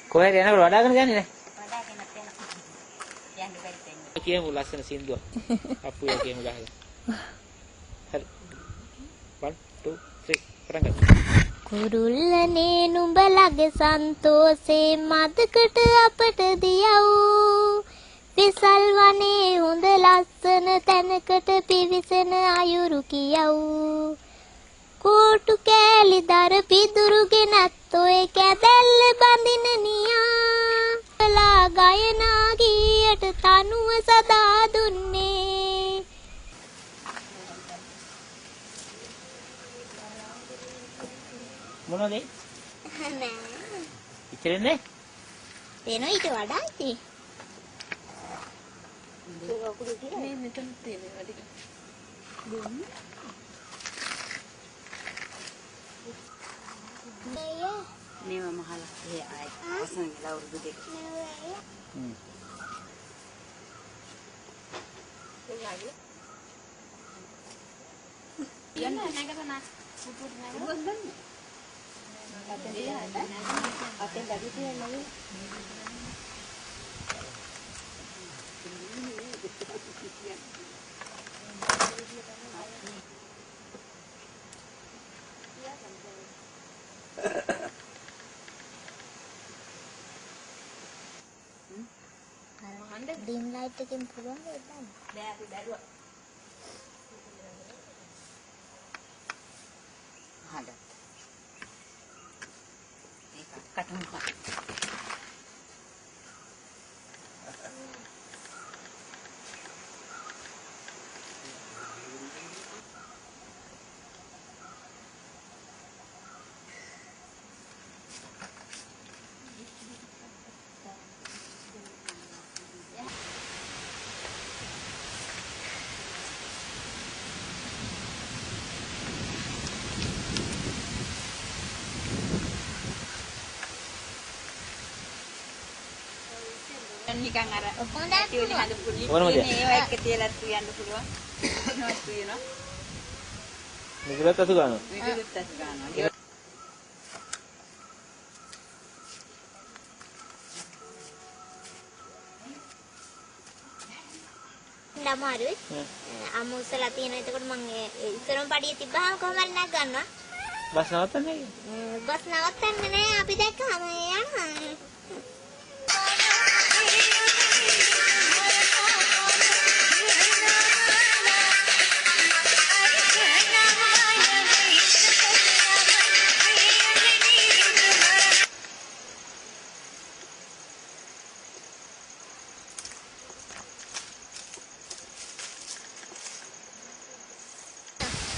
කොහෙද යනකොට වඩාගෙන යන්නේ නැහැ. වඩාගෙන යන්න බැරි තැන. කියමු ලස්සන සින්දුවක්. අප්පුයා කියමු ගහලා. හරි. 1 2 3 පටන් ගන්න. කුරුල්ලනේ නුඹලගේ සන්තෝෂේ මදකට අපට දියව් විසල් වනේ හොඳ ලස්සන තැනකට පිවිසෙන අයුරු කියව් කෝටු කෑලි දර පිදුරුගෙනත් ඔය කැදැල්ල බඳින නියා කලා ගයනා ගීයට තනුව සදා දුන්නේ මොනවද? නෑ ඉතිරෙන්නේ? තේනෝ ඊට වඩා ඉතින් මේ මෙතන තියෙනවා ටික. මේව මහලා ඒ ආයි අවසන් වෙලා වරුදු දෙක. යන්න නැගපනා පුපුත් නැගපන්. අපේ දඩි තියන්නේ. ඩිම් ලයිට් එකෙන් පුළුවන් නේද? බෑ අපි බැලුවා. හද. ඒක කටුම්පා. නිකන් අර ටියුලි හදපු ලිප්පේ ඒව එක්ක තියලා තියන්න පුළුවන්. නෝස් තියනවා. නිකලත් අසු ගන්නවා. විදුලිත් අස් ගන්නවා. ළමාරුයි. අමුසලා තියෙන. එතකොට මම ඉස්සරම පඩිය තිබ්බහම කොහොම හරි නැග ගන්නවා. බස් නවත්තන්නේ. බස් නවත්තන්නේ නැහැ. අපි දැක්කම යනවා.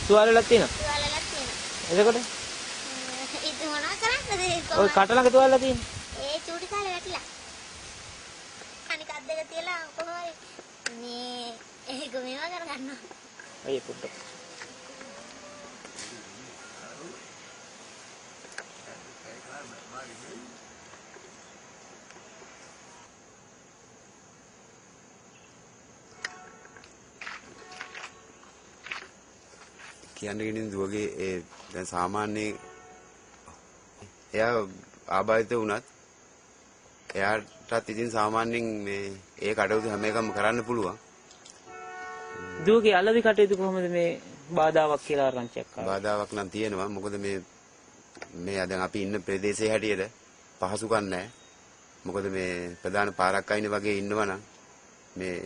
තුවාලෙලක් තියෙනවා. තුවාලෙලක් තියෙනවා. එතකොට ඒක මොනවා කරන්නද? ඔය කට ළඟ තුවාලෙලා තියෙන්නේ. ඒ චූටි කාලේ වැටිලා. අනික අත් දෙක තියලා කොහොමද මේ ඒක මේවා කරගන්නවා. අයියේ පොඩ්ඩක්. කියන්නේ කියන්නේ දුවගේ ඒ දැන් සාමාන්‍ය එයා ආබාධිත වුණත් එයාටත් ඉතින් සාමාන්‍යයෙන් මේ ඒ කටයුතු හැම එකම කරන්න පුළුවන්. දුවගේ අලවි කටයුතු කොහොමද මේ බාධාවක් කියලා ආරංචියක් ආවා? බාධාවක් නම් තියෙනවා. මොකද මේ දැන් අපි ඉන්න ප්‍රදේශයේ හැටියට පහසුකම් නැහැ. මොකද මේ ප්‍රධාන පාරක් අයිනේ වගේ ඉන්නවනම් මේ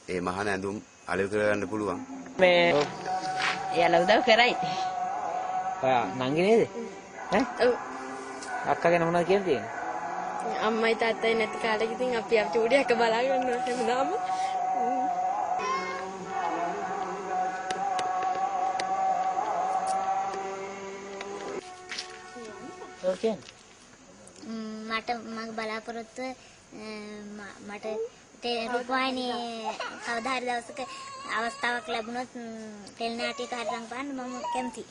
ඒ මහාන ඇඳුම් අලෙවි කරගන්න පුළුවන්. මේ එයාලා උදව් කරයි. ඔයා නංගි නේද? ඈ? ඔව්. අක්කගෙන මොනවද කියලා තියෙන්නේ? අම්මයි තාත්තයි නැති කාලෙක ඉතින් අපි චූඩියක බලා ගන්නවා හැමදාම. ඕකේ. මට මගේ බලාපොරොත්තුව මට රූපවාහිනියේ කවදා හරි දවසක අවස්ථාවක් ලැබුණොත් ටෙලි නාට්‍යයක හරි රංගපාන්න මම කැමතියි.